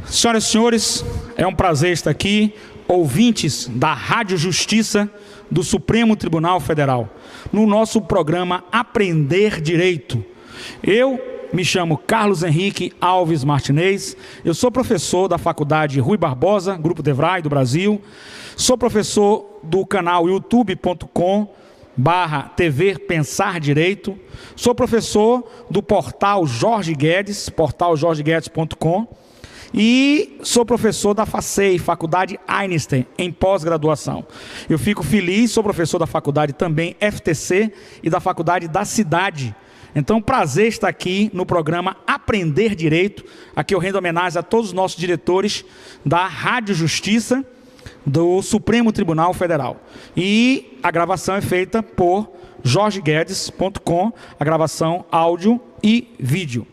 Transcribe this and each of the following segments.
Senhoras e senhores, é um prazer estar aqui, ouvintes da Rádio Justiça do Supremo Tribunal Federal, no nosso programa Aprender Direito. Eu me chamo Carlos Henrique Alves Martinez, eu sou professor da Faculdade Rui Barbosa, Grupo Devray do Brasil, sou professor do canal youtube.com/TV Pensar Direito, sou professor do portal Jorge Guedes, portaljorgeguedes.com, e sou professor da FACEI, Faculdade Einstein, em pós-graduação. Eu fico feliz, sou professor da faculdade também FTC e da Faculdade da Cidade. Então, prazer estar aqui no programa Aprender Direito. Aqui eu rendo homenagem a todos os nossos diretores da Rádio Justiça do Supremo Tribunal Federal. E a gravação é feita por jorgeguedes.com, a gravação áudio e vídeo.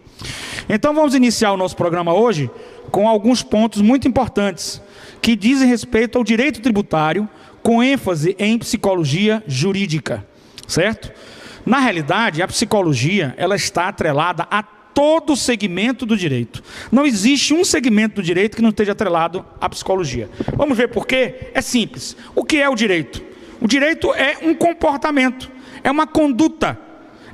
Então, vamos iniciar o nosso programa hoje com alguns pontos muito importantes que dizem respeito ao direito tributário, com ênfase em psicologia jurídica, certo? Na realidade, a psicologia ela está atrelada a todo o segmento do direito. Não existe um segmento do direito que não esteja atrelado à psicologia. Vamos ver por quê? É simples. O que é o direito? O direito é um comportamento, é uma conduta.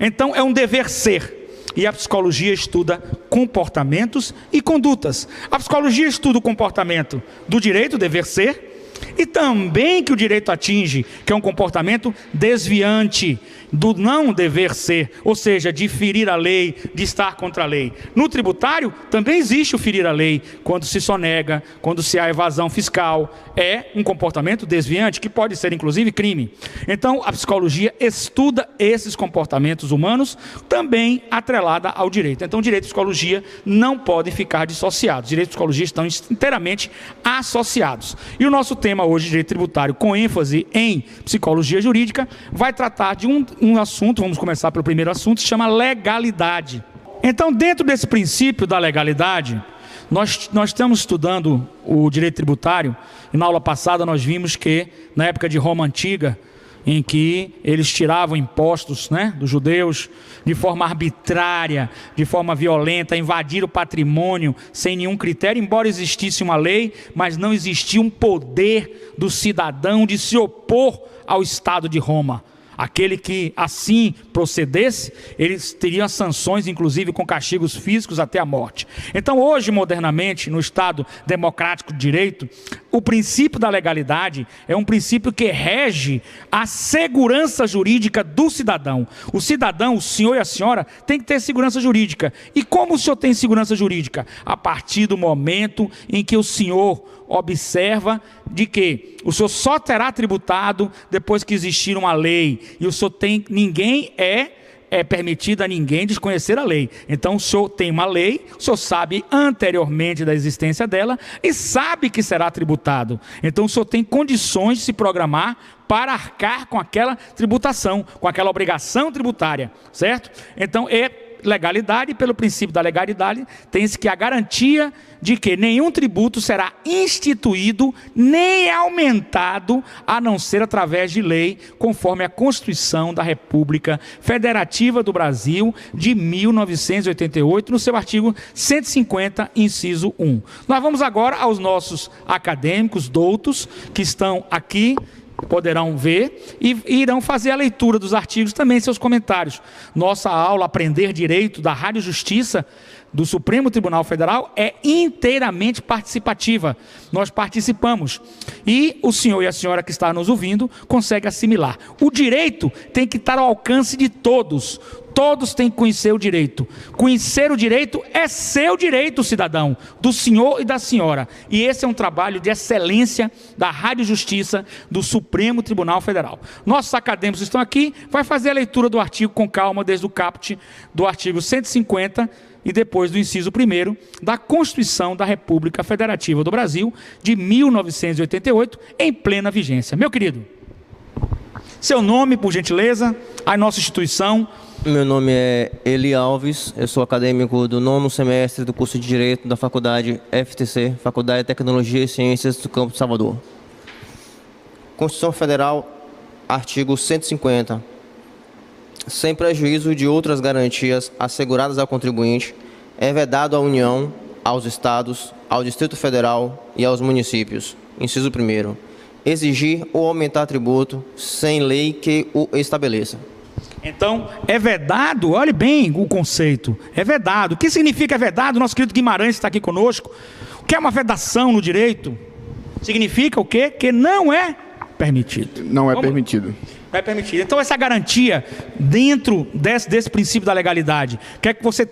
Então, é um dever ser. E a psicologia estuda comportamentos e condutas. A psicologia estuda o comportamento do direito, dever ser, e também que o direito atinge, que é um comportamento desviante do não dever ser, ou seja, de ferir a lei, de estar contra a lei. No tributário também existe o ferir a lei, quando se sonega, quando se há evasão fiscal, é um comportamento desviante, que pode ser inclusive crime. Então a psicologia estuda esses comportamentos humanos, também atrelada ao direito. Então direito e psicologia não podem ficar dissociados, direito e psicologia estão inteiramente associados. E o nosso tema hoje, direito tributário, com ênfase em psicologia jurídica, vai tratar de um assunto, vamos começar pelo primeiro assunto, se chama legalidade. Então, dentro desse princípio da legalidade, nós estamos estudando o direito tributário, e na aula passada nós vimos que, na época de Roma Antiga, em que eles tiravam impostos, dos judeus de forma arbitrária, de forma violenta, invadiram o patrimônio sem nenhum critério, embora existisse uma lei, mas não existia um poder do cidadão de se opor ao Estado de Roma. Aquele que assim procedesse, eles teriam sanções, inclusive com castigos físicos até a morte. Então hoje, modernamente, no Estado democrático de direito, o princípio da legalidade é um princípio que rege a segurança jurídica do cidadão. O cidadão, o senhor e a senhora, tem que ter segurança jurídica. E como o senhor tem segurança jurídica? A partir do momento em que o senhor observa de que o senhor só terá tributado depois que existir uma lei, e o senhor tem, ninguém é permitido a ninguém desconhecer a lei. Então o senhor tem uma lei, o senhor sabe anteriormente da existência dela e sabe que será tributado. Então o senhor tem condições de se programar para arcar com aquela tributação, com aquela obrigação tributária, certo? Então legalidade, pelo princípio da legalidade, tem-se que a garantia de que nenhum tributo será instituído nem aumentado, a não ser através de lei, conforme a Constituição da República Federativa do Brasil de 1988, no seu artigo 150, inciso 1. Nós vamos agora aos nossos acadêmicos, doutos, que estão aqui, poderão ver e irão fazer a leitura dos artigos também em seus comentários. Nossa aula Aprender Direito da Rádio Justiça do Supremo Tribunal Federal é inteiramente participativa. Nós participamos e o senhor e a senhora que está nos ouvindo consegue assimilar. O direito tem que estar ao alcance de todos. Todos têm que conhecer o direito. Conhecer o direito é seu direito, cidadão, do senhor e da senhora. E esse é um trabalho de excelência da Rádio Justiça do Supremo Tribunal Federal. Nossos acadêmicos estão aqui, vai fazer a leitura do artigo com calma, desde o caput do artigo 150 e depois do inciso 1º da Constituição da República Federativa do Brasil de 1988, em plena vigência. Meu querido, seu nome, por gentileza, a nossa instituição. Meu nome é Eli Alves, eu sou acadêmico do 9º semestre do curso de Direito da Faculdade FTC, Faculdade de Tecnologia e Ciências do Campo de Salvador. Constituição Federal, artigo 150. Sem prejuízo de outras garantias asseguradas ao contribuinte, é vedado à União, aos Estados, ao Distrito Federal e aos municípios. Inciso 1º. Exigir ou aumentar tributo sem lei que o estabeleça. Então, é vedado, olhe bem o conceito, é vedado. O que significa vedado? Nosso querido Guimarães está aqui conosco. O que é uma vedação no direito? Significa o quê? Que não é permitido. Não é permitido. Não é permitido. Então, essa garantia dentro desse princípio da legalidade,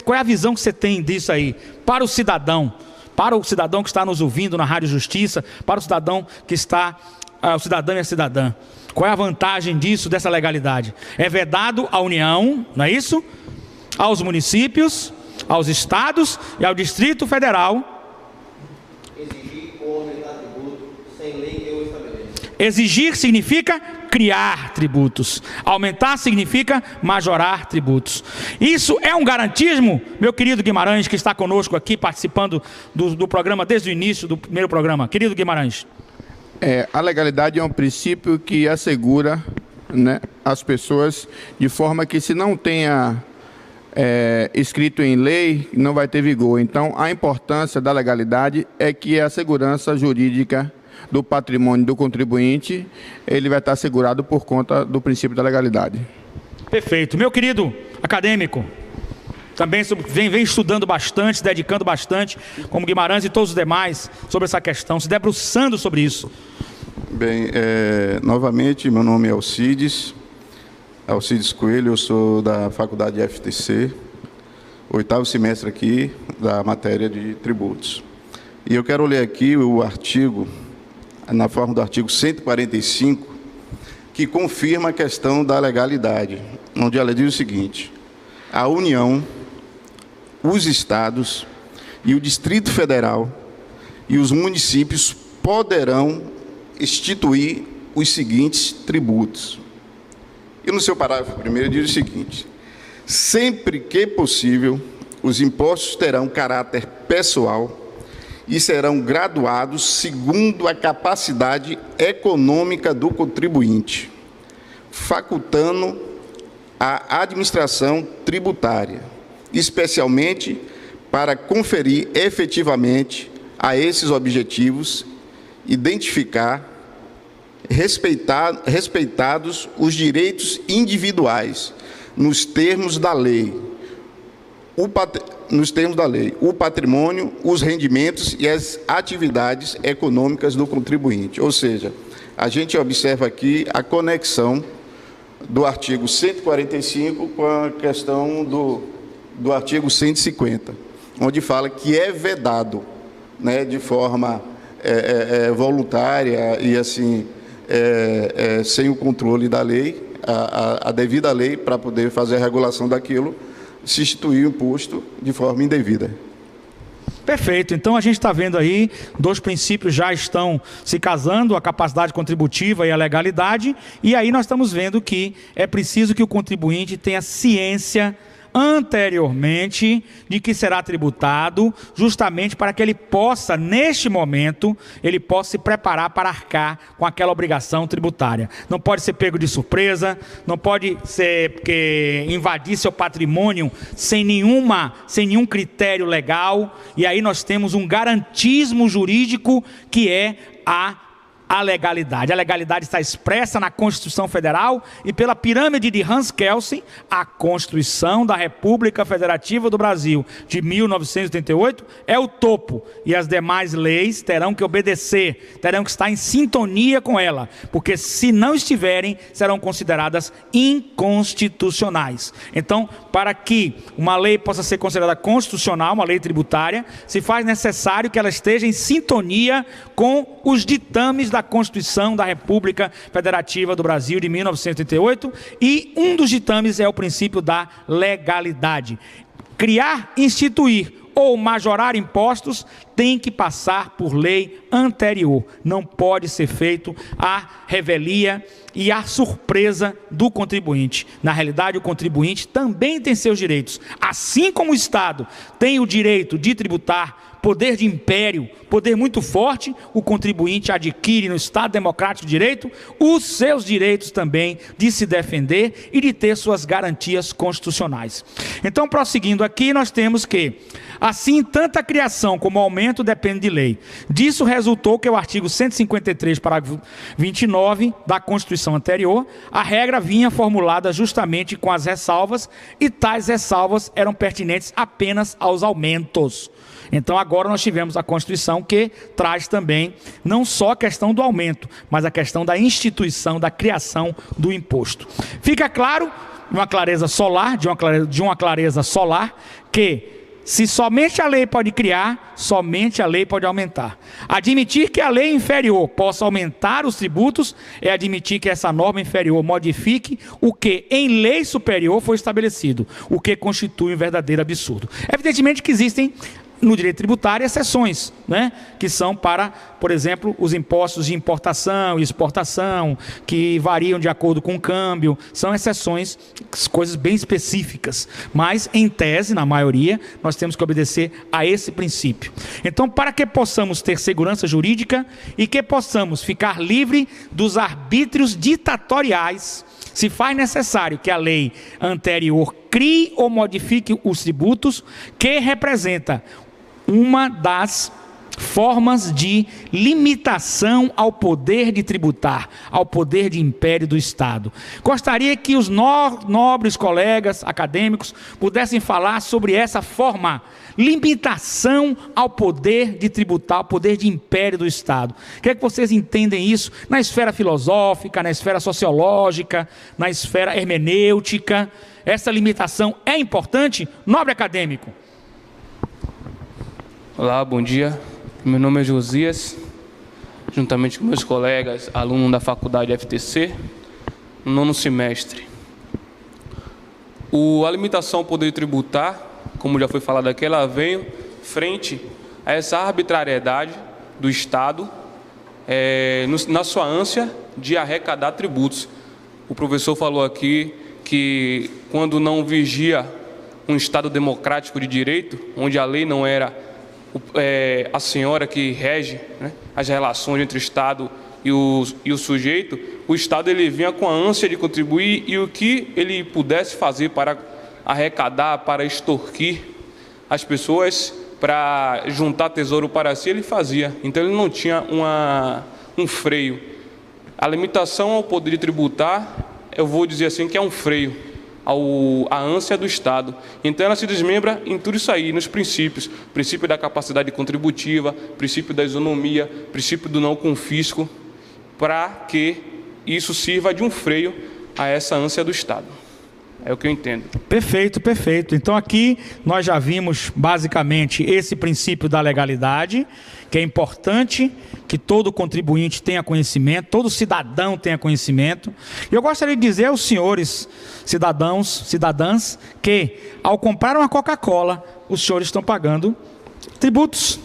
qual é a visão que você tem disso aí para o cidadão? Para o cidadão que está nos ouvindo na Rádio Justiça, para o cidadão que está, o cidadão e a cidadã. Qual é a vantagem disso, dessa legalidade? É vedado à União, não é isso? Aos municípios, aos estados e ao Distrito Federal. Exigir ou aumentar tributo sem lei que o estabeleça. Exigir significa criar tributos. Aumentar significa majorar tributos. Isso é um garantismo, meu querido Guimarães, que está conosco aqui, participando do programa desde o início do primeiro programa. Querido Guimarães. A legalidade é um princípio que assegura, né, as pessoas, de forma que se não tenha escrito em lei, não vai ter vigor. Então, a importância da legalidade é que a segurança jurídica do patrimônio do contribuinte, ele vai estar assegurado por conta do princípio da legalidade. Perfeito. Meu querido acadêmico, também vem estudando bastante, se dedicando bastante, como Guimarães e todos os demais, sobre essa questão, se debruçando sobre isso. Bem, novamente, meu nome é Alcides Coelho, eu sou da Faculdade FTC, 8º semestre aqui da matéria de tributos. E eu quero ler aqui o artigo, na forma do artigo 145, que confirma a questão da legalidade, onde ela diz o seguinte: a União, os estados e o Distrito Federal e os municípios poderão instituir os seguintes tributos. E no seu parágrafo primeiro diz o seguinte: sempre que possível, os impostos terão caráter pessoal e serão graduados segundo a capacidade econômica do contribuinte, facultando a administração tributária, especialmente para conferir efetivamente a esses objetivos, identificar, respeitados os direitos individuais, nos termos da lei, o patrimônio, os rendimentos e as atividades econômicas do contribuinte. Ou seja, a gente observa aqui a conexão do artigo 145 com a questão do artigo 150, onde fala que é vedado, né, de forma voluntária e assim, sem o controle da lei, a devida lei, para poder fazer a regulação daquilo, se instituir o imposto de forma indevida. Perfeito. Então a gente está vendo aí, dois princípios já estão se casando, a capacidade contributiva e a legalidade, e aí nós estamos vendo que é preciso que o contribuinte tenha ciência anteriormente de que será tributado, justamente para que ele possa, neste momento, ele possa se preparar para arcar com aquela obrigação tributária. Não pode ser pego de surpresa, não pode ser invadir seu patrimônio sem nenhum critério legal, e aí nós temos um garantismo jurídico que é a legalidade. A legalidade está expressa na Constituição Federal e pela pirâmide de Hans Kelsen, a Constituição da República Federativa do Brasil de 1988 é o topo, e as demais leis terão que obedecer, terão que estar em sintonia com ela, porque se não estiverem, serão consideradas inconstitucionais. Então, para que uma lei possa ser considerada constitucional, uma lei tributária, se faz necessário que ela esteja em sintonia com os ditames da Constituição da República Federativa do Brasil de 1988, e um dos ditames é o princípio da legalidade. Criar, instituir ou majorar impostos tem que passar por lei anterior. Não pode ser feito à revelia e à surpresa do contribuinte. Na realidade, o contribuinte também tem seus direitos. Assim como o Estado tem o direito de tributar, poder de império, poder muito forte, o contribuinte adquire no Estado Democrático de Direito os seus direitos também de se defender e de ter suas garantias constitucionais. Então, prosseguindo aqui, nós temos que, assim, tanto a criação como o aumento aumento depende de lei. Disso resultou que o artigo 153, parágrafo 29 da Constituição anterior, a regra vinha formulada justamente com as ressalvas, e tais ressalvas eram pertinentes apenas aos aumentos. Então agora nós tivemos a Constituição que traz também não só a questão do aumento, mas a questão da instituição, da criação do imposto. Fica claro, de uma clareza solar, que se somente a lei pode criar, somente a lei pode aumentar. Admitir que a lei inferior possa aumentar os tributos é admitir que essa norma inferior modifique o que em lei superior foi estabelecido, o que constitui um verdadeiro absurdo. Evidentemente que existem no direito tributário exceções, né? Que são para, por exemplo, os impostos de importação e exportação, que variam de acordo com o câmbio, são exceções, coisas bem específicas, mas em tese, na maioria, nós temos que obedecer a esse princípio. Então, para que possamos ter segurança jurídica e que possamos ficar livre dos arbítrios ditatoriais, se faz necessário que a lei anterior crie ou modifique os tributos, que representa uma das formas de limitação ao poder de tributar, ao poder de império do Estado. Gostaria que os nobres colegas acadêmicos pudessem falar sobre essa forma, limitação ao poder de tributar, ao poder de império do Estado. Quero que vocês entendem isso na esfera filosófica, na esfera sociológica, na esfera hermenêutica. Essa limitação é importante, nobre acadêmico. Olá, bom dia. Meu nome é Josias, juntamente com meus colegas, aluno da faculdade FTC, no 9º semestre. A limitação ao poder tributar, como já foi falado aqui, ela veio frente a essa arbitrariedade do Estado, na sua ânsia de arrecadar tributos. O professor falou aqui que quando não vigia um Estado democrático de direito, onde a lei não era a senhora que rege, né, as relações entre o Estado e o sujeito, o Estado ele vinha com a ânsia de contribuir e o que ele pudesse fazer para arrecadar, para extorquir as pessoas, para juntar tesouro para si, ele fazia. Então ele não tinha um freio. A limitação ao poder de tributar, eu vou dizer assim, que é um freio à ânsia do Estado. Então ela se desmembra em tudo isso aí, nos princípios. Princípio da capacidade contributiva, princípio da isonomia, princípio do não confisco, para que isso sirva de um freio a essa ânsia do Estado. É o que eu entendo. Perfeito, perfeito. Então aqui nós já vimos basicamente esse princípio da legalidade, que é importante que todo contribuinte tenha conhecimento, todo cidadão tenha conhecimento. E eu gostaria de dizer aos senhores cidadãs, que ao comprar uma Coca-Cola, os senhores estão pagando tributos.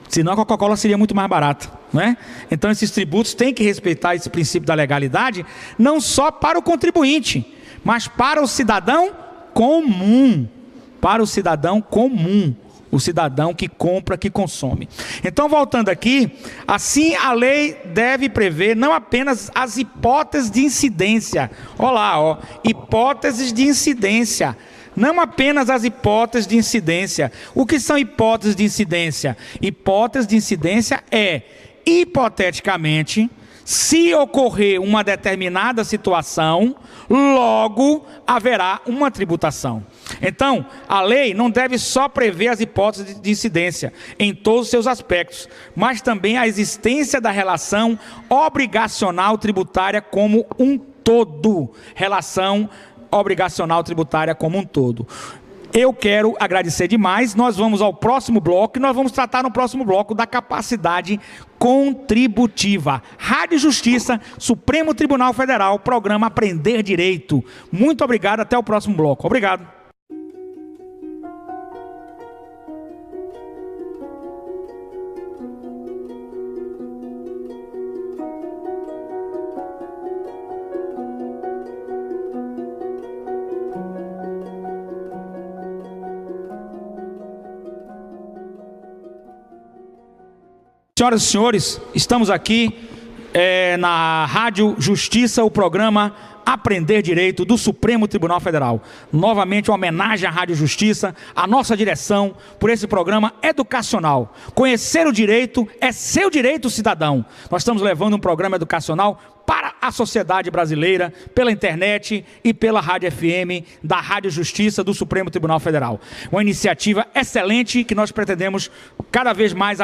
Senão a Coca-Cola seria muito mais barata, não é? Então esses tributos têm que respeitar esse princípio da legalidade, não só para o contribuinte, mas para o cidadão comum. Para o cidadão comum. O cidadão que compra, que consome. Então, voltando aqui, assim a lei deve prever não apenas as hipóteses de incidência. Olha lá, hipóteses de incidência. Não apenas as hipóteses de incidência. O que são hipóteses de incidência? Hipótese de incidência é, hipoteticamente, se ocorrer uma determinada situação, logo haverá uma tributação. Então, a lei não deve só prever as hipóteses de incidência em todos os seus aspectos, mas também a existência da relação obrigacional tributária como um todo. Relação obrigacional tributária como um todo. Eu quero agradecer demais. Nós vamos ao próximo bloco e nós vamos tratar no próximo bloco da capacidade contributiva. Rádio Justiça, Supremo Tribunal Federal, programa Aprender Direito. Muito obrigado, até o próximo bloco. Obrigado. Senhoras e senhores, estamos aqui na Rádio Justiça, o programa Aprender Direito do Supremo Tribunal Federal. Novamente, uma homenagem à Rádio Justiça, à nossa direção, por esse programa educacional. Conhecer o direito é seu direito, cidadão. Nós estamos levando um programa educacional para a sociedade brasileira, pela internet e pela Rádio FM da Rádio Justiça do Supremo Tribunal Federal. Uma iniciativa excelente que nós pretendemos cada vez mais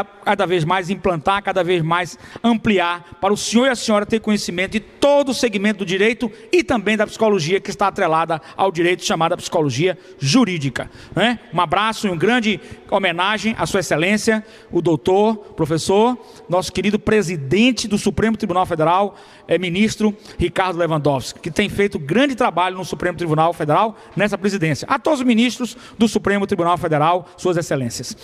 implantar, cada vez mais ampliar, para o senhor e a senhora ter conhecimento de todo o segmento do direito e também da psicologia que está atrelada ao direito, chamada psicologia jurídica. Um abraço e uma grande homenagem à sua excelência, o doutor, professor, nosso querido presidente do Supremo Tribunal Federal, ministro Ricardo Lewandowski, que tem feito grande trabalho no Supremo Tribunal Federal nessa presidência. A todos os ministros do Supremo Tribunal Federal, suas excelências.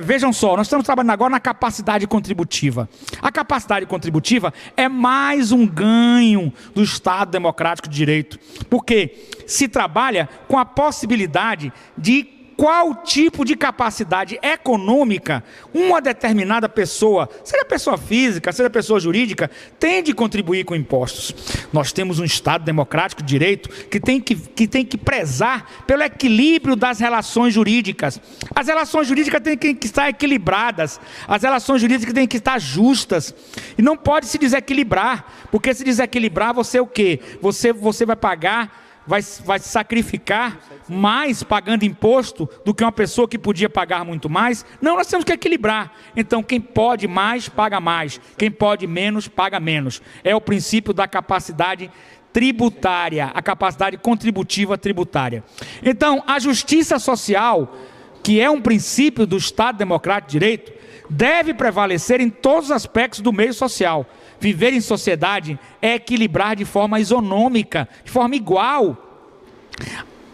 Vejam só, nós estamos trabalhando agora na capacidade contributiva. A capacidade contributiva é mais um ganho do Estado Democrático de Direito, porque se trabalha com a possibilidade de qual tipo de capacidade econômica uma determinada pessoa, seja pessoa física, seja pessoa jurídica, tem de contribuir com impostos. Nós temos um Estado democrático de direito que tem que prezar pelo equilíbrio das relações jurídicas. As relações jurídicas têm que estar equilibradas, as relações jurídicas têm que estar justas, e não pode se desequilibrar, porque se desequilibrar você o quê? Você vai pagar, vai se sacrificar mais pagando imposto do que uma pessoa que podia pagar muito mais. Não, nós temos que equilibrar. Então, quem pode mais, paga mais. Quem pode menos, paga menos. É o princípio da capacidade tributária, a capacidade contributiva tributária. Então, a justiça social, que é um princípio do Estado Democrático de Direito, deve prevalecer em todos os aspectos do meio social. Viver em sociedade é equilibrar de forma isonômica, de forma igual,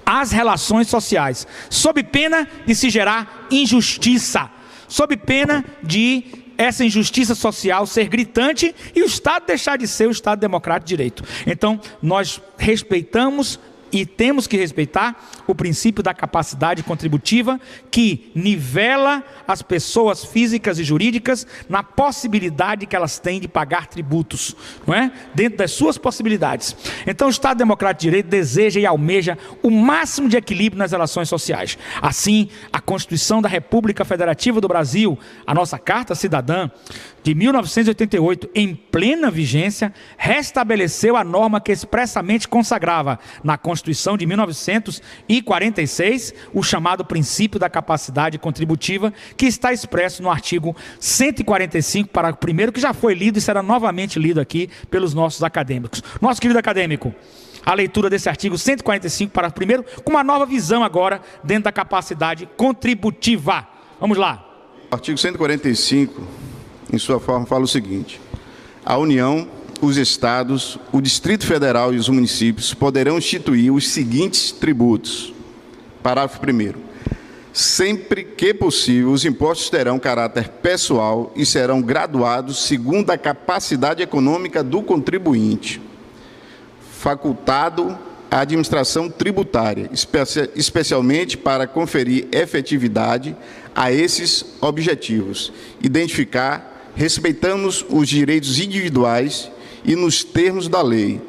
as relações sociais, sob pena de se gerar injustiça, sob pena de essa injustiça social ser gritante e o Estado deixar de ser o Estado Democrático de Direito. Então, nós respeitamos e temos que respeitar o princípio da capacidade contributiva, que nivela as pessoas físicas e jurídicas na possibilidade que elas têm de pagar tributos, não é? Dentro das suas possibilidades. Então, o Estado Democrático de Direito deseja e almeja o máximo de equilíbrio nas relações sociais. Assim, a Constituição da República Federativa do Brasil, a nossa Carta Cidadã, de 1988, em plena vigência, restabeleceu a norma que expressamente consagrava na Constituição de 1946 o chamado princípio da capacidade contributiva, que está expresso no artigo 145, parágrafo 1º, que já foi lido e será novamente lido aqui pelos nossos acadêmicos. Nosso querido acadêmico, a leitura desse artigo 145, parágrafo 1º, com uma nova visão agora dentro da capacidade contributiva. Vamos lá. Artigo 145... em sua forma, fala o seguinte: a União, os Estados, o Distrito Federal e os municípios poderão instituir os seguintes tributos. Parágrafo 1º. Sempre que possível, os impostos terão caráter pessoal e serão graduados segundo a capacidade econômica do contribuinte, facultado à administração tributária, especialmente para conferir efetividade a esses objetivos, identificar, respeitamos os direitos individuais e, nos termos da lei,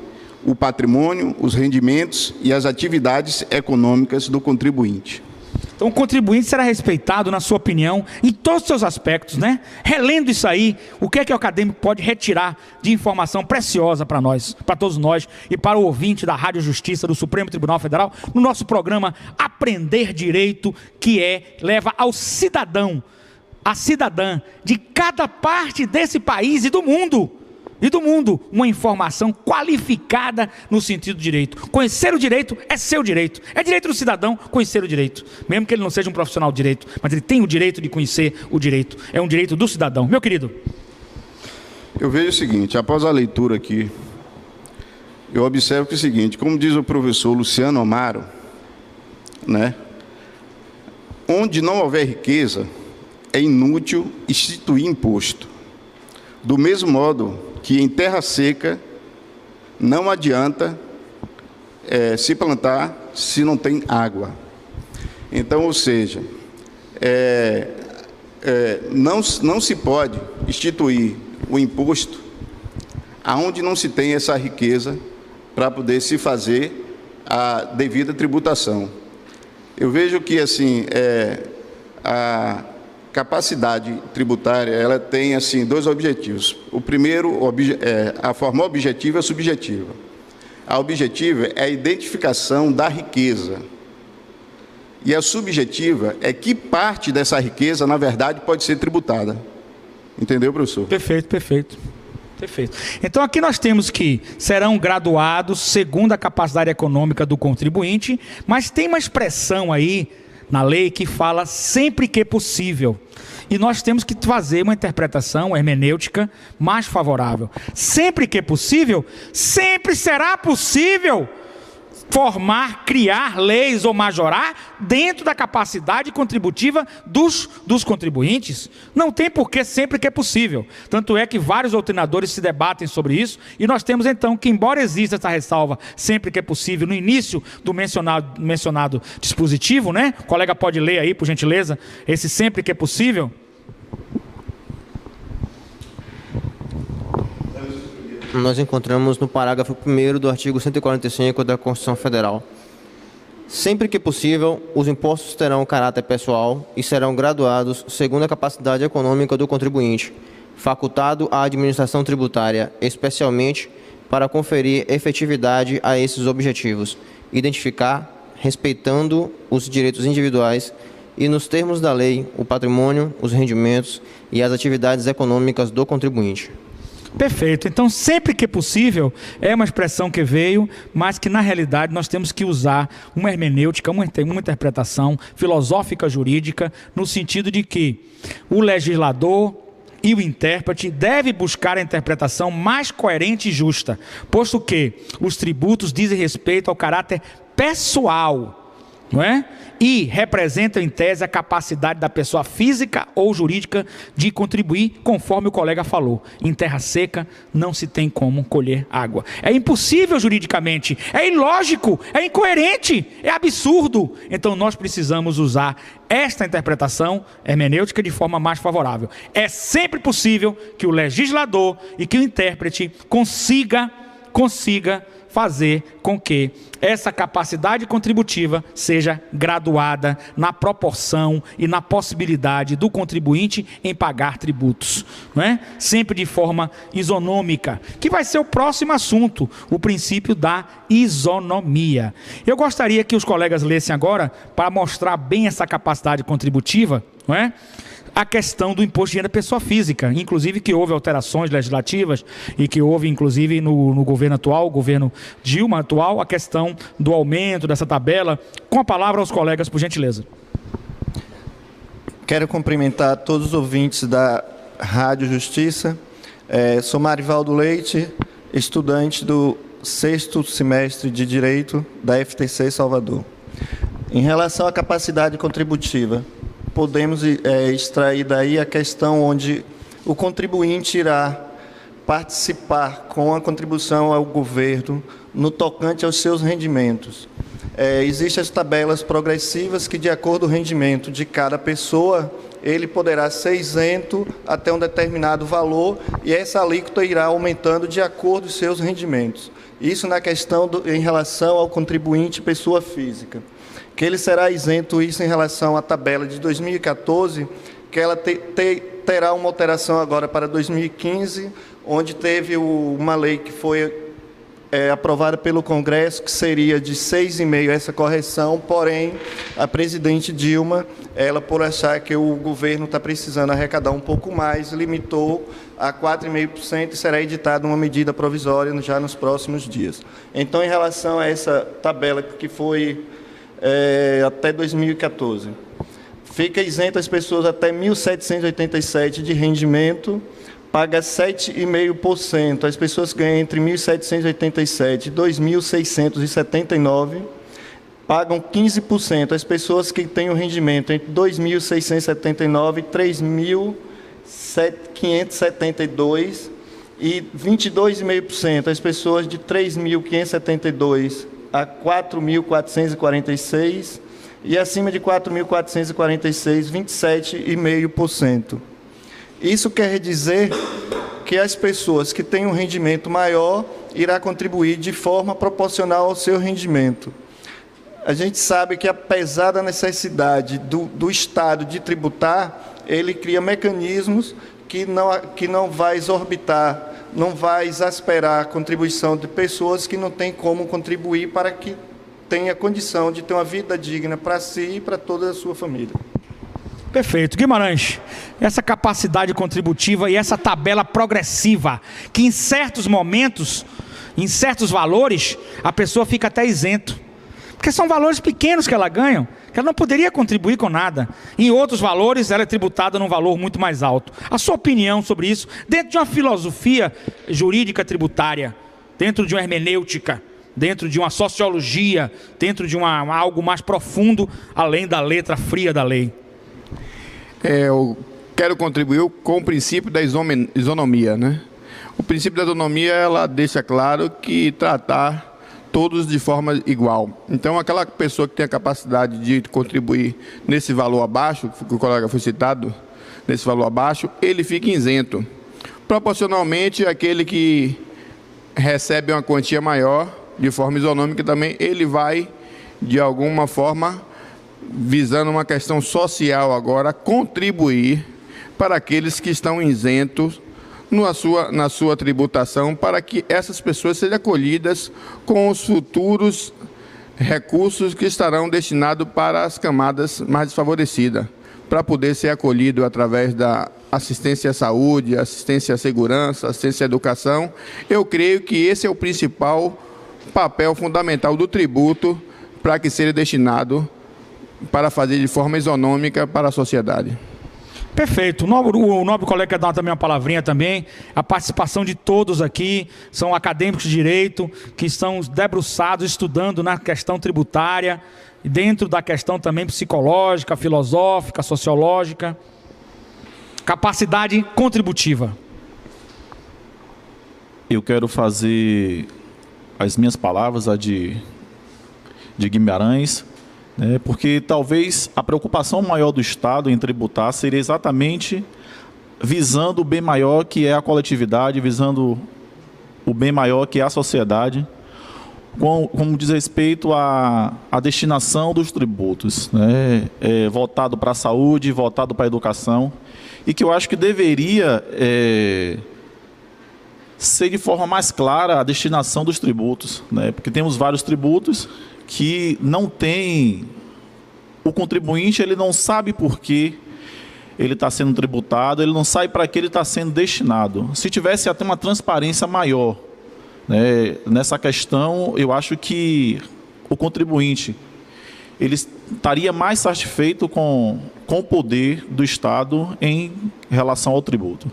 o patrimônio, os rendimentos e as atividades econômicas do contribuinte. Então, o contribuinte será respeitado, na sua opinião, em todos os seus aspectos, né? Relendo isso aí, o que é que o acadêmico pode retirar de informação preciosa para nós, para todos nós e para o ouvinte da Rádio Justiça do Supremo Tribunal Federal, no nosso programa Aprender Direito, que leva ao cidadão, a cidadã de cada parte desse país e do mundo, uma informação qualificada no sentido do direito. Conhecer o direito é seu direito, é direito do cidadão conhecer o direito, mesmo que ele não seja um profissional de direito, mas ele tem o direito de conhecer o direito, é um direito do cidadão. Meu querido. Eu vejo o seguinte, após a leitura aqui, eu observo que é o seguinte, como diz o professor Luciano Amaro, né, onde não houver riqueza, é inútil instituir imposto. Do mesmo modo que em terra seca não adianta se plantar se não tem água. Então, ou seja, não se pode instituir o imposto aonde não se tem essa riqueza para poder se fazer a devida tributação. Eu vejo que assim, a capacidade tributária ela tem assim, dois objetivos. O primeiro, a forma objetiva e a subjetiva. A objetiva é a identificação da riqueza. E a subjetiva é que parte dessa riqueza, na verdade, pode ser tributada. Entendeu, professor? Perfeito, perfeito. Perfeito. Então aqui nós temos que serão graduados segundo a capacidade econômica do contribuinte, mas tem uma expressão aí na lei que fala sempre que possível. E nós temos que fazer uma interpretação hermenêutica mais favorável. Sempre que possível, sempre será possível formar, criar leis ou majorar dentro da capacidade contributiva dos contribuintes. Não tem porquê sempre que é possível. Tanto é que vários doutrinadores se debatem sobre isso, e nós temos então que, embora exista essa ressalva sempre que é possível, no início do mencionado dispositivo, né? O colega pode ler aí, por gentileza, esse sempre que é possível. Nós encontramos no parágrafo 1º do artigo 145 da Constituição Federal. Sempre que possível, os impostos terão caráter pessoal e serão graduados segundo a capacidade econômica do contribuinte, facultado à administração tributária, especialmente para conferir efetividade a esses objetivos, identificar, respeitando os direitos individuais e, nos termos da lei, o patrimônio, os rendimentos e as atividades econômicas do contribuinte. Perfeito. Então, sempre que possível, é uma expressão que veio, mas que na realidade nós temos que usar uma hermenêutica, uma interpretação filosófica jurídica, no sentido de que o legislador e o intérprete devem buscar a interpretação mais coerente e justa, posto que os tributos dizem respeito ao caráter pessoal, não é? E representam em tese a capacidade da pessoa física ou jurídica de contribuir, conforme o colega falou. Em terra seca não se tem como colher água. É impossível juridicamente, é ilógico, é incoerente, é absurdo. Então nós precisamos usar esta interpretação hermenêutica de forma mais favorável. É sempre possível que o legislador e que o intérprete consiga fazer com que essa capacidade contributiva seja graduada na proporção e na possibilidade do contribuinte em pagar tributos, não é? Sempre de forma isonômica, que vai ser o próximo assunto, o princípio da isonomia. Eu gostaria que os colegas lessem agora, para mostrar bem essa capacidade contributiva, não é? A questão do imposto de renda da pessoa física, inclusive que houve alterações legislativas e que houve inclusive no governo atual, o governo Dilma atual, a questão do aumento dessa tabela. Com a palavra aos colegas, por gentileza. Quero cumprimentar todos os ouvintes da Rádio Justiça. Sou Marivaldo Leite, estudante do 6º semestre de Direito da FTC Salvador. Em relação à capacidade contributiva, podemos extrair daí a questão onde o contribuinte irá participar com a contribuição ao governo no tocante aos seus rendimentos. Existem as tabelas progressivas que, de acordo com o rendimento de cada pessoa, ele poderá ser isento até um determinado valor e essa alíquota irá aumentando de acordo com os seus rendimentos. Isso na questão em relação ao contribuinte pessoa física. Que ele será isento isso em relação à tabela de 2014, que ela terá uma alteração agora para 2015, onde teve uma lei que foi aprovada pelo Congresso, que seria de 6,5% essa correção, porém, a presidente Dilma, ela por achar que o governo está precisando arrecadar um pouco mais, limitou a 4,5% e será editada uma medida provisória já nos próximos dias. Então, em relação a essa tabela que foi até 2014. Fica isento as pessoas até 1.787 de rendimento, paga 7,5%. As pessoas que ganham entre 1.787 e 2.679 pagam 15%. As pessoas que têm o rendimento entre 2.679 e 3.572 e 22,5%. As pessoas de 3.572 a 4.446 e acima de 4.446, 27,5%. Isso quer dizer que as pessoas que têm um rendimento maior, irá contribuir de forma proporcional ao seu rendimento. A gente sabe que, apesar da necessidade do Estado de tributar, ele cria mecanismos que não vai exorbitar, não vai exasperar a contribuição de pessoas que não têm como contribuir para que tenha condição de ter uma vida digna para si e para toda a sua família. Perfeito. Guimarães, essa capacidade contributiva e essa tabela progressiva, que em certos momentos, em certos valores, a pessoa fica até isento. Porque são valores pequenos que ela ganha, que ela não poderia contribuir com nada. Em outros valores, ela é tributada num valor muito mais alto. A sua opinião sobre isso, dentro de uma filosofia jurídica tributária, dentro de uma hermenêutica, dentro de uma sociologia, dentro de algo mais profundo, além da letra fria da lei? Eu quero contribuir com o princípio da isonomia, né? O princípio da isonomia, ela deixa claro que tratar todos de forma igual. Então, aquela pessoa que tem a capacidade de contribuir nesse valor abaixo, que o colega foi citado, nesse valor abaixo, ele fica isento. Proporcionalmente, aquele que recebe uma quantia maior, de forma isonômica também, ele vai, de alguma forma, visando uma questão social agora, contribuir para aqueles que estão isentos na sua tributação, para que essas pessoas sejam acolhidas com os futuros recursos que estarão destinados para as camadas mais desfavorecidas, para poder ser acolhido através da assistência à saúde, assistência à segurança, assistência à educação. Eu creio que esse é o principal papel fundamental do tributo, para que seja destinado para fazer de forma isonômica para a sociedade. Perfeito. O nobre colega quer dar também uma palavrinha também. A participação de todos aqui, são acadêmicos de direito, que estão debruçados, estudando na questão tributária, dentro da questão também psicológica, filosófica, sociológica. Capacidade contributiva. Eu quero fazer as minhas palavras, a de Guimarães, porque talvez a preocupação maior do Estado em tributar seria exatamente visando o bem maior, que é a coletividade, visando o bem maior, que é a sociedade, como diz respeito à destinação dos tributos, voltado para a saúde, voltado para a educação, e que eu acho que deveria ser de forma mais clara a destinação dos tributos, porque temos vários tributos que não tem, o contribuinte ele não sabe por que ele está sendo tributado, ele não sabe para que ele está sendo destinado. Se tivesse até uma transparência maior nessa questão, eu acho que o contribuinte ele estaria mais satisfeito com o poder do Estado em relação ao tributo.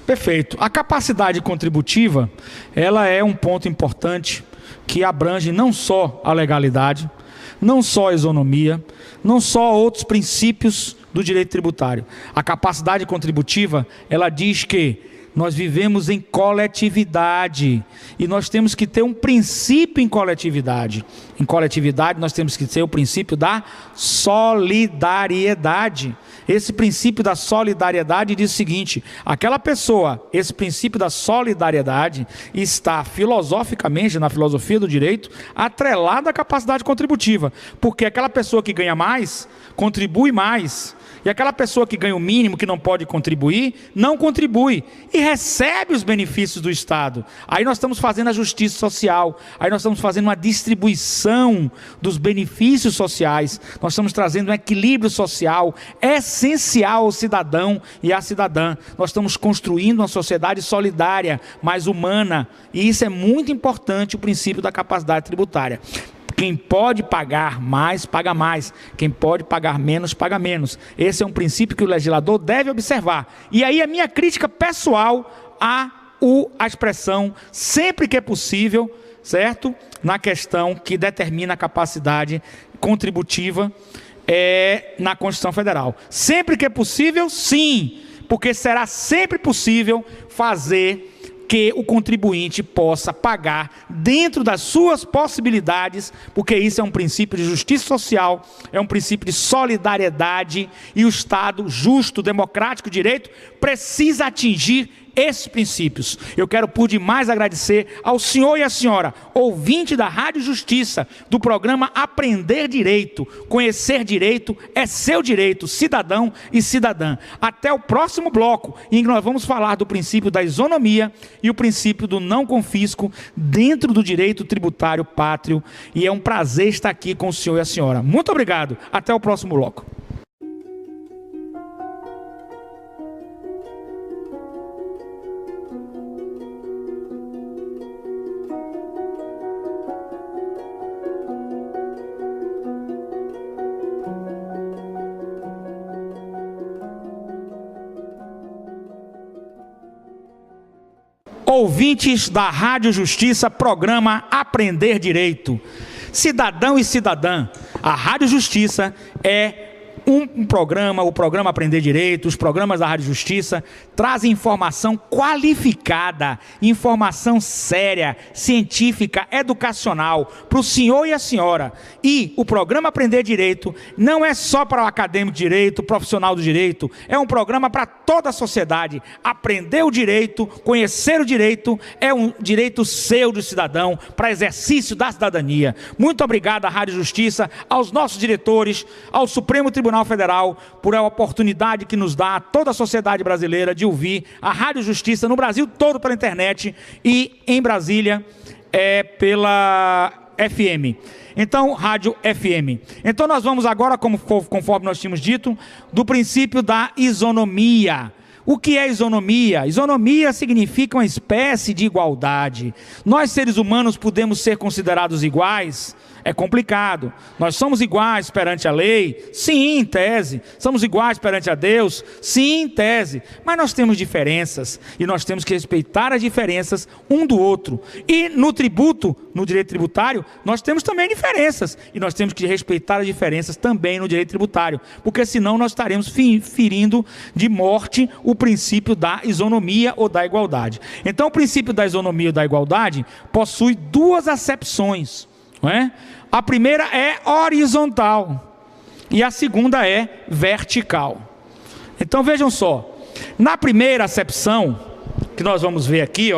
Perfeito. A capacidade contributiva, ela é um ponto importante que abrange não só a legalidade, não só a isonomia, não só outros princípios do direito tributário. A capacidade contributiva, ela diz que nós vivemos em coletividade e nós temos que ter um princípio em coletividade. Em coletividade, nós temos que ter o princípio da solidariedade. Esse princípio da solidariedade diz o seguinte: aquela pessoa, esse princípio da solidariedade está filosoficamente, na filosofia do direito, atrelado à capacidade contributiva, porque aquela pessoa que ganha mais, contribui mais, e aquela pessoa que ganha o mínimo, que não pode contribuir, não contribui e recebe os benefícios do Estado. Aí nós estamos fazendo a justiça social, aí nós estamos fazendo uma distribuição dos benefícios sociais, nós estamos trazendo um equilíbrio social essencial ao cidadão e à cidadã. Nós estamos construindo uma sociedade solidária, mais humana, e isso é muito importante, o princípio da capacidade tributária. Quem pode pagar mais, paga mais. Quem pode pagar menos, paga menos. Esse é um princípio que o legislador deve observar. E aí a minha crítica pessoal à expressão sempre que é possível, certo? Na questão que determina a capacidade contributiva na Constituição Federal. Sempre que é possível, sim, porque será sempre possível fazer que o contribuinte possa pagar dentro das suas possibilidades, porque isso é um princípio de justiça social, é um princípio de solidariedade, e o Estado justo, democrático, direito, precisa atingir esses princípios. Eu quero por demais agradecer ao senhor e à senhora, ouvinte da Rádio Justiça, do programa Aprender Direito. Conhecer direito é seu direito, cidadão e cidadã. Até o próximo bloco, em que nós vamos falar do princípio da isonomia e o princípio do não confisco dentro do direito tributário pátrio. E é um prazer estar aqui com o senhor e a senhora. Muito obrigado. Até o próximo bloco. Ouvintes da Rádio Justiça, programa Aprender Direito. Cidadão e cidadã, a Rádio Justiça é um programa, o programa Aprender Direito, os programas da Rádio Justiça trazem informação qualificada, informação séria, científica, educacional para o senhor e a senhora. E o programa Aprender Direito não é só para o acadêmico de direito, o profissional do direito, é um programa para toda a sociedade. Aprender o direito, conhecer o direito, é um direito seu de cidadão, para exercício da cidadania. Muito obrigado à Rádio Justiça, aos nossos diretores, ao Supremo Tribunal Federal, por a oportunidade que nos dá a toda a sociedade brasileira de ouvir a Rádio Justiça no Brasil todo pela internet e em Brasília pela FM. Então, Rádio FM. Então nós vamos agora, conforme nós tínhamos dito, do princípio da isonomia. O que é isonomia? Isonomia significa uma espécie de igualdade. Nós, seres humanos, podemos ser considerados iguais? É complicado. Nós somos iguais perante a lei? Sim, em tese. Somos iguais perante a Deus? Sim, em tese. Mas nós temos diferenças e nós temos que respeitar as diferenças um do outro. E no tributo, no direito tributário, nós temos também diferenças e nós temos que respeitar as diferenças também no direito tributário, porque senão nós estaremos ferindo de morte o princípio da isonomia ou da igualdade. Então, o princípio da isonomia ou da igualdade possui duas acepções. Não é? A primeira é horizontal e a segunda é vertical. Então vejam só, na primeira acepção que nós vamos ver aqui,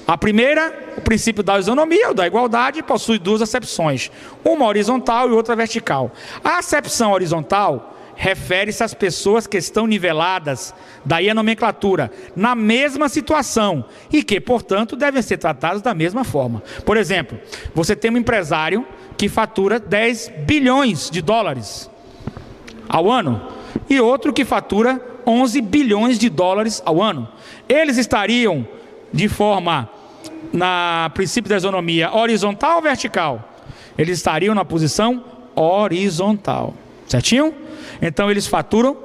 a primeira, o princípio da isonomia ou da igualdade, possui duas acepções, uma horizontal e outra vertical. A acepção horizontal refere-se às pessoas que estão niveladas, daí a nomenclatura, na mesma situação e que, portanto, devem ser tratadas da mesma forma. Por exemplo, você tem um empresário que fatura 10 bilhões de dólares ao ano e outro que fatura 11 bilhões de dólares ao ano. Eles estariam de forma, na princípio da isonomia, horizontal ou vertical? Eles estariam na posição horizontal. Certinho? Então eles faturam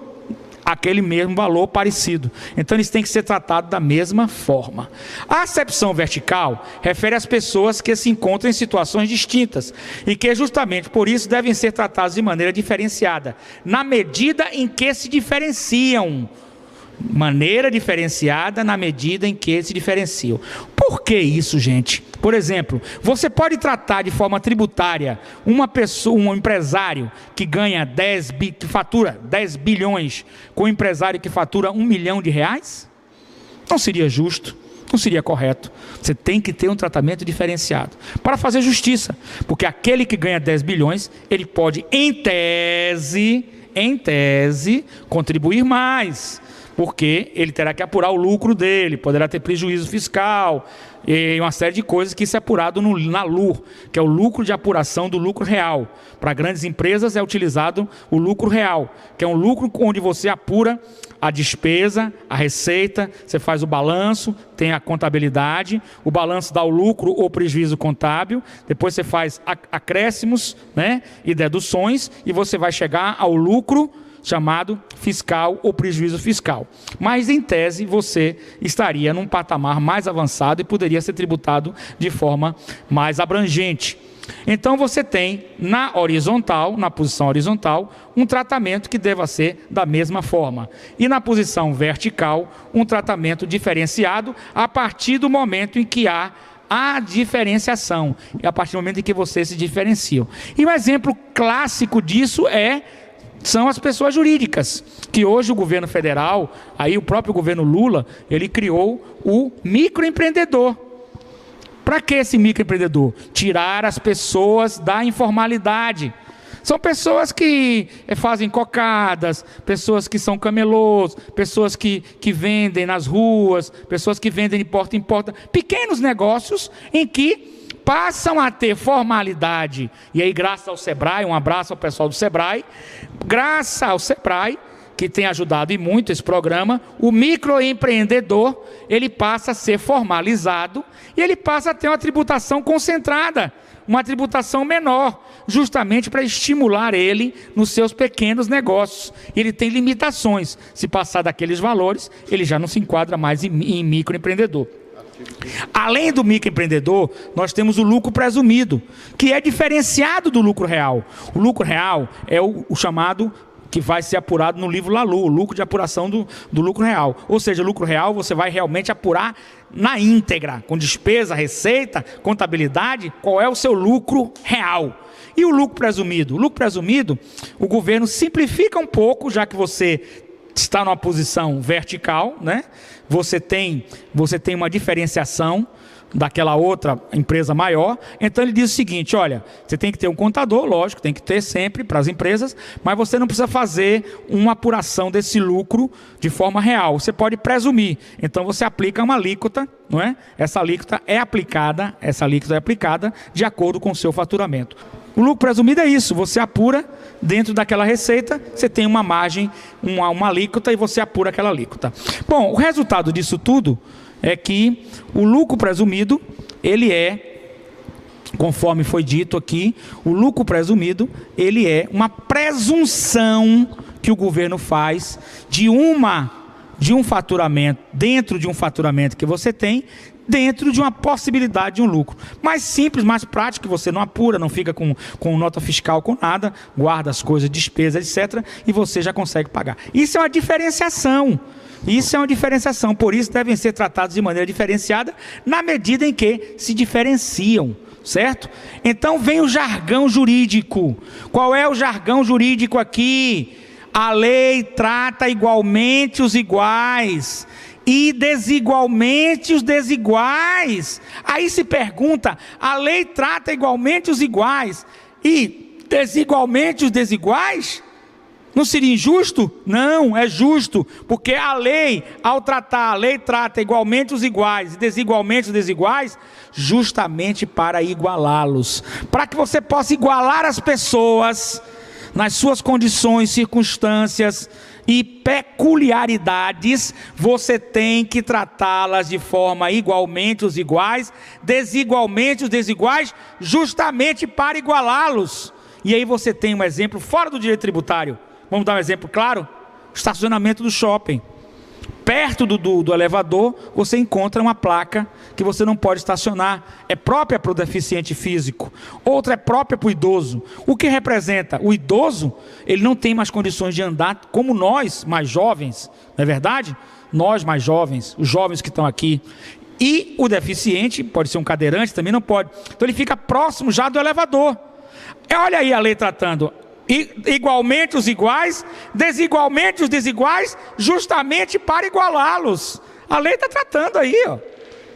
aquele mesmo valor parecido. Então eles têm que ser tratados da mesma forma. A acepção vertical refere às pessoas que se encontram em situações distintas e que justamente por isso devem ser tratadas de maneira diferenciada, na medida em que se diferenciam. Maneira diferenciada na medida em que se diferenciam. Por que isso, gente? Por exemplo, você pode tratar de forma tributária uma pessoa, um empresário que ganha que fatura 10 bilhões com um empresário que fatura 1 milhão de reais? Não seria justo, não seria correto. Você tem que ter um tratamento diferenciado para fazer justiça, porque aquele que ganha 10 bilhões, ele pode, em tese, contribuir mais, porque ele terá que apurar o lucro dele, poderá ter prejuízo fiscal e uma série de coisas que isso é apurado na LUR, que é o lucro de apuração do lucro real. Para grandes empresas é utilizado o lucro real, que é um lucro onde você apura a despesa, a receita, você faz o balanço, tem a contabilidade, o balanço dá o lucro ou prejuízo contábil, depois você faz acréscimos, né, e deduções, e você vai chegar ao lucro chamado fiscal ou prejuízo fiscal. Mas, em tese, você estaria num patamar mais avançado e poderia ser tributado de forma mais abrangente. Então, você tem na horizontal, na posição horizontal, um tratamento que deva ser da mesma forma. E na posição vertical, um tratamento diferenciado a partir do momento em que há a diferenciação, e a partir do momento em que vocês se diferenciam. E um exemplo clássico disso é são as pessoas jurídicas, que hoje o governo federal, aí o próprio governo Lula, ele criou o microempreendedor. Para que esse microempreendedor? Tirar as pessoas da informalidade. São pessoas que fazem cocadas, pessoas que são camelôs, pessoas que vendem nas ruas, pessoas que vendem de porta em porta, pequenos negócios em que passam a ter formalidade. E aí, graças ao Sebrae, um abraço ao pessoal do Sebrae, graças ao Sebrae, que tem ajudado e muito esse programa, o microempreendedor, ele passa a ser formalizado e ele passa a ter uma tributação concentrada, uma tributação menor, justamente para estimular ele nos seus pequenos negócios. Ele tem limitações. Se passar daqueles valores, ele já não se enquadra mais em microempreendedor. Além do microempreendedor, nós temos o lucro presumido, que é diferenciado do lucro real. O lucro real é o chamado, que vai ser apurado no livro LALU, o lucro de apuração do lucro real. Ou seja, o lucro real você vai realmente apurar na íntegra, com despesa, receita, contabilidade, qual é o seu lucro real. E o lucro presumido? O lucro presumido, o governo simplifica um pouco, já que você está numa posição vertical, né? Você tem uma diferenciação daquela outra empresa maior. Então ele diz o seguinte: olha, você tem que ter um contador, lógico, tem que ter sempre para as empresas, mas você não precisa fazer uma apuração desse lucro de forma real, você pode presumir. Então você aplica uma alíquota, não é? Essa alíquota é aplicada de acordo com o seu faturamento. O lucro presumido é isso, você apura dentro daquela receita, você tem uma margem, uma alíquota, e você apura aquela alíquota. Bom, o resultado disso tudo é que o lucro presumido, ele é, conforme foi dito aqui, o lucro presumido, ele é uma presunção que o governo faz de um faturamento, dentro de um faturamento que você tem, dentro de uma possibilidade de um lucro. Mais simples, mais prático, que você não apura, não fica com nota fiscal, com nada, guarda as coisas, despesas, etc., e você já consegue pagar. Isso é uma diferenciação. Isso é uma diferenciação, por isso devem ser tratados de maneira diferenciada, na medida em que se diferenciam, certo? Então vem o jargão jurídico. Qual é o jargão jurídico aqui? A lei trata igualmente os iguais e desigualmente os desiguais. Aí se pergunta, a lei trata igualmente os iguais e desigualmente os desiguais? Não seria injusto? Não, é justo, porque a lei, ao tratar, a lei trata igualmente os iguais e desigualmente os desiguais, justamente para igualá-los. Para que você possa igualar as pessoas nas suas condições, circunstâncias e peculiaridades, você tem que tratá-las de forma igualmente os iguais, desigualmente os desiguais, justamente para igualá-los. E aí você tem um exemplo fora do direito tributário. Vamos dar um exemplo claro? Estacionamento do shopping. Perto do elevador, você encontra uma placa que você não pode estacionar. É própria para o deficiente físico. Outra é própria para o idoso. O que representa? O idoso, ele não tem mais condições de andar como nós, mais jovens. Não é verdade? Nós, mais jovens, os jovens que estão aqui. E o deficiente, pode ser um cadeirante, também não pode. Então ele fica próximo já do elevador. Olha aí a lei tratando igualmente os iguais, desigualmente os desiguais, justamente para igualá-los. A lei está tratando aí, ó,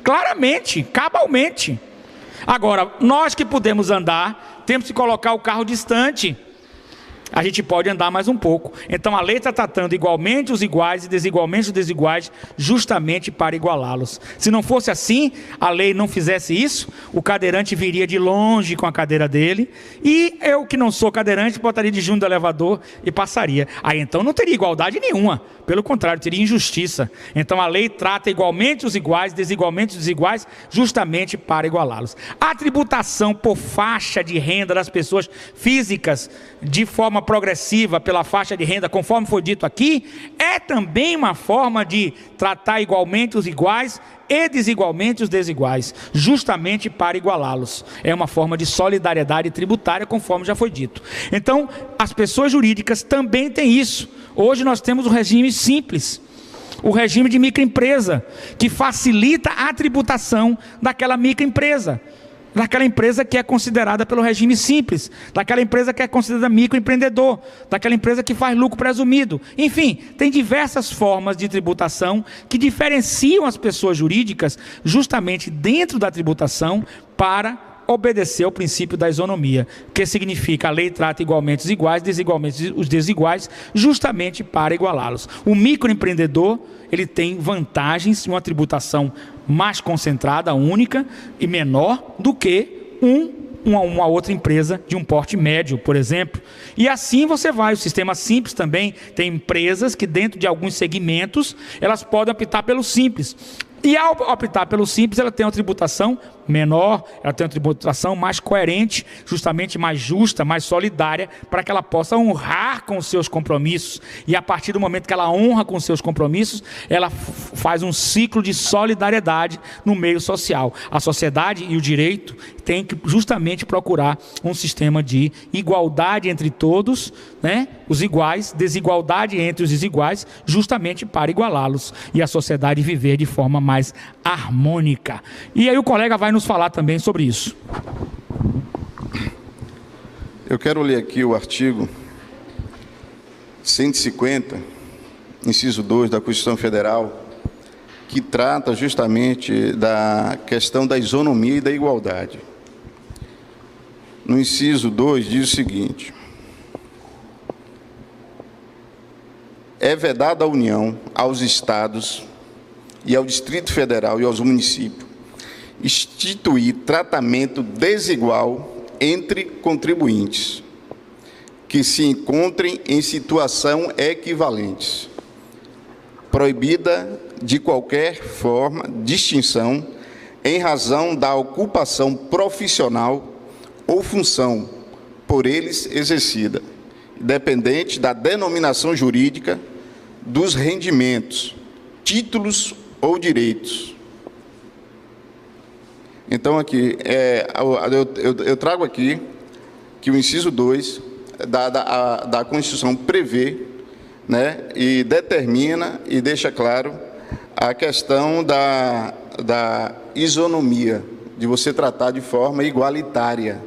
claramente, cabalmente. Agora, nós que podemos andar, temos que colocar o carro distante. A gente pode andar mais um pouco. Então a lei está tratando igualmente os iguais e desigualmente os desiguais, justamente para igualá-los. Se não fosse assim, a lei não fizesse isso, o cadeirante viria de longe com a cadeira dele, e eu que não sou cadeirante, botaria de junto do elevador e passaria. Aí então não teria igualdade nenhuma, pelo contrário, teria injustiça. Então a lei trata igualmente os iguais, desigualmente os desiguais, justamente para igualá-los. A tributação por faixa de renda das pessoas físicas, de forma progressiva pela faixa de renda, conforme foi dito aqui, é também uma forma de tratar igualmente os iguais e desigualmente os desiguais, justamente para igualá-los. É uma forma de solidariedade tributária, conforme já foi dito. Então, as pessoas jurídicas também têm isso. Hoje nós temos o regime simples, o regime de microempresa, que facilita a tributação daquela microempresa. daquela empresa que é considerada pelo regime simples, daquela empresa que é considerada microempreendedor, daquela empresa que faz lucro presumido. Enfim, tem diversas formas de tributação que diferenciam as pessoas jurídicas justamente dentro da tributação para obedecer ao princípio da isonomia, que significa a lei trata igualmente os iguais, desigualmente os desiguais, justamente para igualá-los. O microempreendedor, ele tem vantagens, uma tributação mais concentrada, única e menor do que uma outra empresa de um porte médio, por exemplo. E assim você vai. O sistema simples também tem empresas que dentro de alguns segmentos, elas podem optar pelo simples. E ao optar pelo simples, ela tem uma tributação menor, ela tem uma tributação mais coerente, justamente mais justa, mais solidária, para que ela possa honrar com os seus compromissos. E a partir do momento que ela honra com os seus compromissos, ela faz um ciclo de solidariedade no meio social. A sociedade e o direito têm que justamente procurar um sistema de igualdade entre todos, né? Os iguais, desigualdade entre os desiguais, justamente para igualá-los e a sociedade viver de forma mais harmônica. E aí o colega vai nos falar também sobre isso. Eu quero ler aqui o artigo 150, inciso 2 da Constituição Federal, que trata justamente da questão da isonomia e da igualdade. No inciso 2 diz o seguinte: é vedado à União, aos Estados e ao Distrito Federal e aos municípios instituir tratamento desigual entre contribuintes que se encontrem em situação equivalentes, proibida de qualquer forma distinção em razão da ocupação profissional ou função por eles exercida, independente da denominação jurídica dos rendimentos, títulos ou direitos. Então, aqui, eu trago aqui que o inciso 2 da Constituição prevê, né, e determina e deixa claro a questão da isonomia, de você tratar de forma igualitária.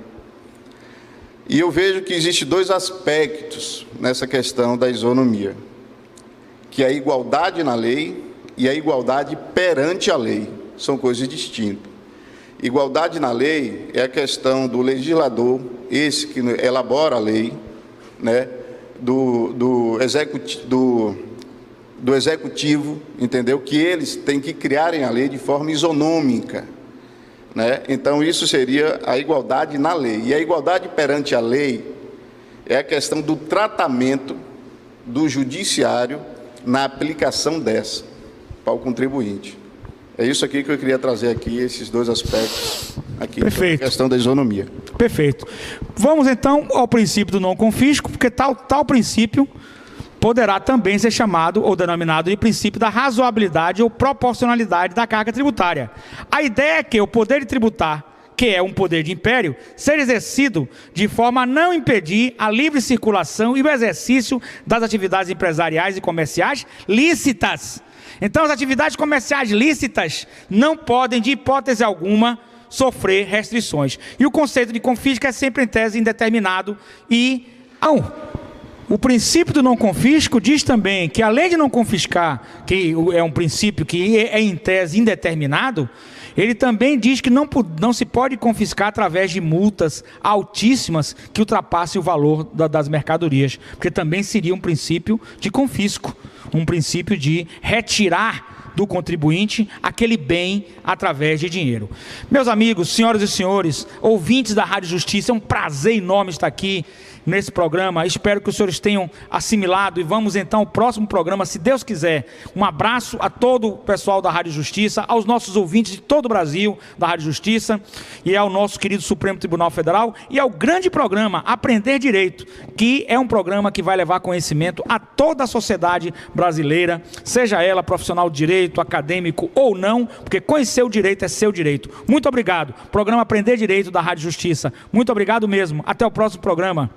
E eu vejo que existem dois aspectos nessa questão da isonomia, que é a igualdade na lei e a igualdade perante a lei. São coisas distintas. Igualdade na lei é a questão do legislador, esse que elabora a lei, né, do executivo, entendeu? Que eles têm que criarem a lei de forma isonômica, né? Então, isso seria a igualdade na lei. E a igualdade perante a lei é a questão do tratamento do judiciário na aplicação dessa para o contribuinte. É isso aqui que eu queria trazer aqui, esses dois aspectos aqui. Perfeito. A questão da isonomia. Perfeito. Vamos então ao princípio do não confisco, porque tal princípio poderá também ser chamado ou denominado de princípio da razoabilidade ou proporcionalidade da carga tributária. A ideia é que o poder de tributar, que é um poder de império, seja exercido de forma a não impedir a livre circulação e o exercício das atividades empresariais e comerciais lícitas. Então, as atividades comerciais lícitas não podem, de hipótese alguma, sofrer restrições. E o conceito de confisco é sempre em tese indeterminado e... O princípio do não confisco diz também que, além de não confiscar, que é um princípio que é em tese indeterminado, ele também diz que não se pode confiscar através de multas altíssimas que ultrapassem o valor das mercadorias, porque também seria um princípio de confisco, um princípio de retirar do contribuinte aquele bem através de dinheiro. Meus amigos, senhoras e senhores, ouvintes da Rádio Justiça, é um prazer enorme estar aqui nesse programa. Espero que os senhores tenham assimilado e vamos então ao próximo programa, se Deus quiser. Um abraço a todo o pessoal da Rádio Justiça, aos nossos ouvintes de todo o Brasil da Rádio Justiça e ao nosso querido Supremo Tribunal Federal e ao grande programa Aprender Direito, que é um programa que vai levar conhecimento a toda a sociedade brasileira, seja ela profissional de direito, acadêmico ou não, porque conhecer o direito é seu direito. Muito obrigado. Programa Aprender Direito da Rádio Justiça. Muito obrigado mesmo. Até o próximo programa.